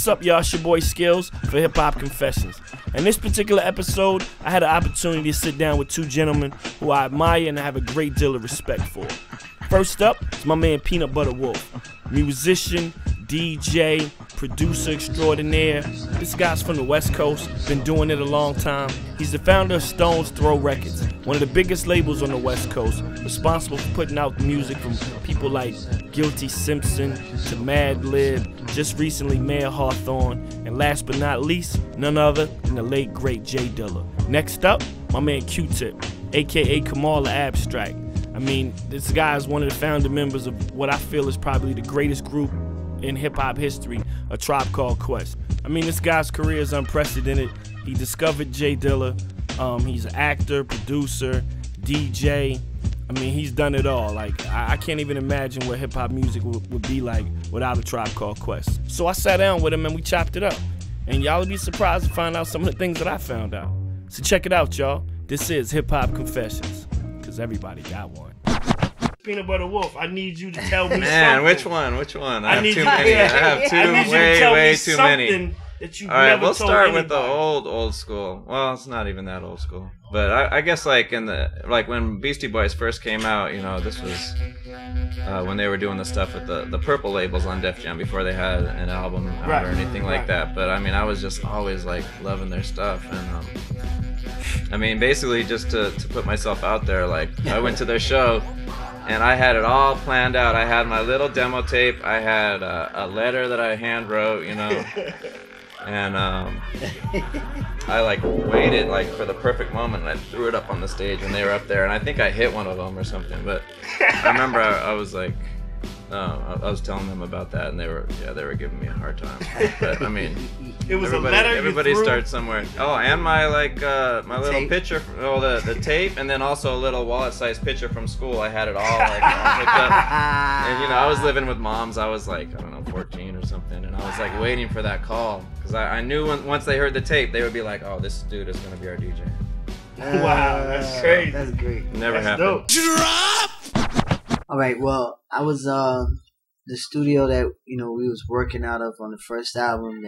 up, y'all? It's your boy Skillz for Hip Hop Confessions. In this particular episode, I had an opportunity to sit down with two gentlemen who I admire and I have a great deal of respect for. First up is my man Peanut Butter Wolf, musician, DJ, producer extraordinaire. This guy's from the West Coast, been doing it a long time. He's the founder of Stone's Throw Records, one of the biggest labels on the West Coast, responsible for putting out music from people like Guilty Simpson to Madlib, just recently Mayor Hawthorne, and last but not least, none other than the late great J Dilla. Next up, my man Q-Tip, aka Kamal the Abstract. I mean, this guy is one of the founder members of what I feel is probably the greatest group in hip-hop history, A Tribe Called Quest. I mean, this guy's career is unprecedented. He discovered J Dilla. He's an actor, producer, DJ. I mean, he's done it all. Like, I can't even imagine what hip-hop music would be like without A Tribe Called Quest. So I sat down with him and we chopped it up. And y'all would be surprised to find out some of the things that I found out. So check it out, y'all. This is Hip Hop Confessions, because everybody got one. Peanut Butter Wolf, I need you to tell me something. Which one? I have too many. I have way too many. That you all right, we'll start anybody. with the old school. Well, it's not even that old school, but I guess like when Beastie Boys first came out, you know, this was when they were doing the stuff with the purple labels on Def Jam before they had an album out or anything like that. But I mean, I was just always like loving their stuff, and I mean, basically just to put myself out there, like I went to their show. And I had it all planned out. I had my little demo tape. I had a letter that I hand wrote, you know. And I like waited like for the perfect moment, and I threw it up on the stage when they were up there. And I think I hit one of them or something. But I remember I was like, I was telling them about that, and they were giving me a hard time. But I mean, it was a letter. Everybody starts somewhere. Oh, and my my little picture, the tape, and then also a little wallet-sized picture from school. I had it all like all picked up. And you know, I was living with moms. I was like, I don't know, 14 or something, and I was like waiting for that call because I knew once they heard the tape, they would be like, oh, this dude is gonna be our DJ. Wow, that's crazy. That's great. Never happened. All right, well, I was the studio that we was working out of on the first album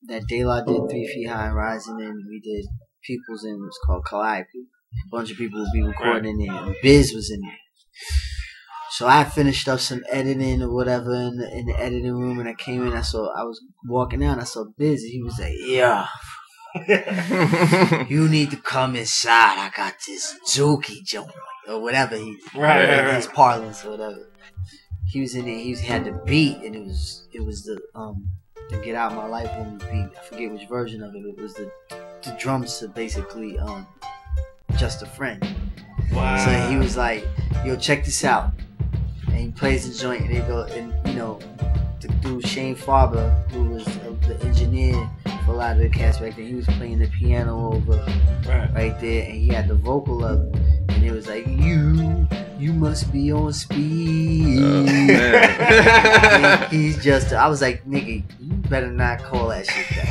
that De La did 3 Feet High and Rising, and we did Peoples, and it was called Collide. A bunch of people would be recording in there, and Biz was in there. So I finished up some editing or whatever in the editing room, and I came in. I was walking out, and I saw Biz, and he was like, "Yeah, you need to come inside. I got this Zuki joint." Or whatever his parlance or whatever. He was in there. He had the beat, and it was the Get Out My Life Woman beat. I forget which version of it. It was the drums to basically Just a Friend. Wow. So he was like, "Yo, check this out," and he plays the joint, and they go, and the dude Shane Farber, who was the engineer for a lot of the cast back then, he was playing the piano over right there, and he had the vocal up. And it was like, you must be on speed. Oh, man. He's just, I was like, nigga, you better not call that shit that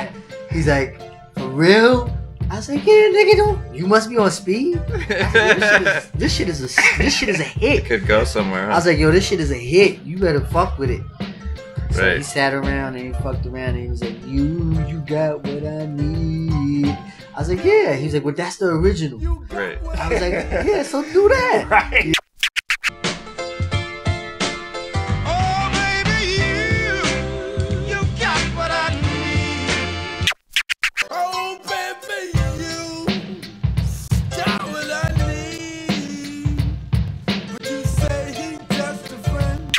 shit. He's like, for real? I was like, yeah, nigga, you must be on speed. I said, this shit is a hit. It could go somewhere. Huh? I was like, yo, this shit is a hit. You better fuck with it. So he sat around and he fucked around and he was like, you got what I need. I was like, yeah. He was like, well, that's the original. Right. I was like, yeah, so do that. Right. Oh, baby, you got what I need. Oh, baby, you got what I need. But you say he just a friend.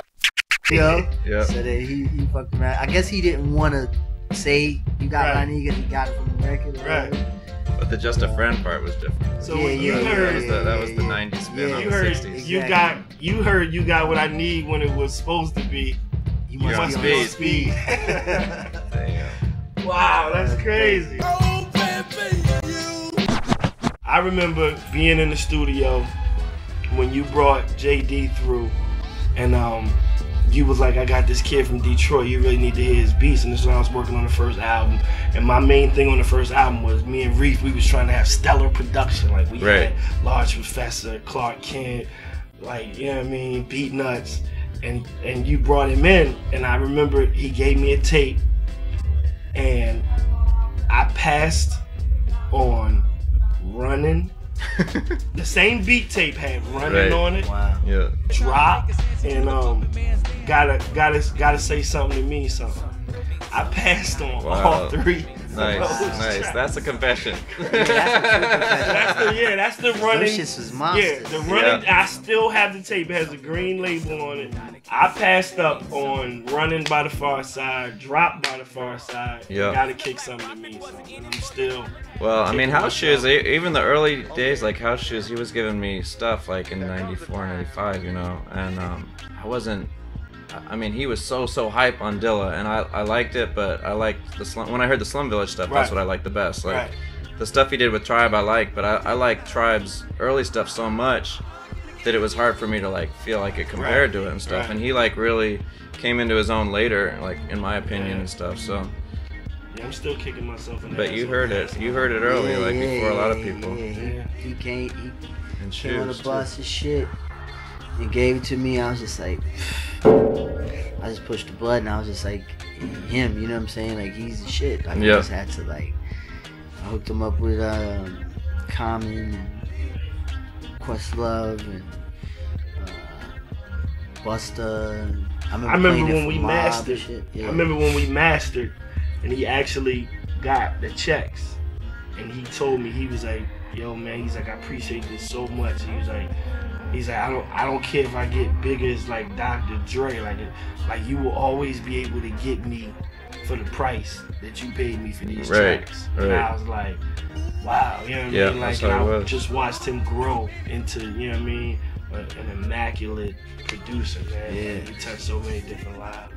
Yeah. So that he fucked around. I guess he didn't want to say you got what I need because he got it from the record. Right. But the Just a Friend part was different. So when you heard that was the 90s spin on the 60s. You heard you got what I need when it was supposed to be. You must be on speed. Damn. Wow, that's crazy. Oh, baby, you. I remember being in the studio when you brought JD through, and you was like, I got this kid from Detroit, you really need to hear his beats. And this is when I was working on the first album. And my main thing on the first album was me and Reef, we was trying to have stellar production. Like we had Large Professor, Clark Kent, like, you know what I mean, Beat Nuts. and you brought him in, and I remember he gave me a tape, and I passed on Running. The same beat tape had Running on it. Wow. Yeah. Drop and gotta say something to mean something. I passed on all three. Nice. That's a confession. That's the Running. Those shits was monsters. Yeah, the Running. I still have the tape. It has a green label on it. I passed up on Running by the Far Side, Drop by the Far Side. Yeah. Gotta kick something to me. And I'm still. Well, I mean, House Shoes, even the early days, like House Shoes, he was giving me stuff like in 94, 95, you know, and I wasn't, I mean, he was so hype on Dilla, and I liked it, but I liked when I heard the Slum Village stuff, that's what I liked the best. Like, the stuff he did with Tribe I liked, but I liked Tribe's early stuff so much that it was hard for me to like feel like it compared to it and stuff, and he like really came into his own later, like in my opinion and stuff, so. Yeah, I'm still kicking myself in the But ass you heard it early, like before a lot of people. He came on Shoes, the bus and shit and gave it to me. I was just like, I just pushed the button. I was just like, him, you know what I'm saying? Like, he's the shit. Like, I just had to like, I hooked him up with Common and Questlove and Butta. I remember when we mastered. I remember when we mastered, and he actually got the checks, and he told me, he was like, "Yo, man," he's like, "I appreciate this so much." He's like, I don't care if I get big as like Dr. Dre, like you will always be able to get me for the price that you paid me for these tracks. And I was like, wow, you know what I mean? Like, and I just watched him grow into, you know what I mean, an immaculate producer, man. He touched so many different lives.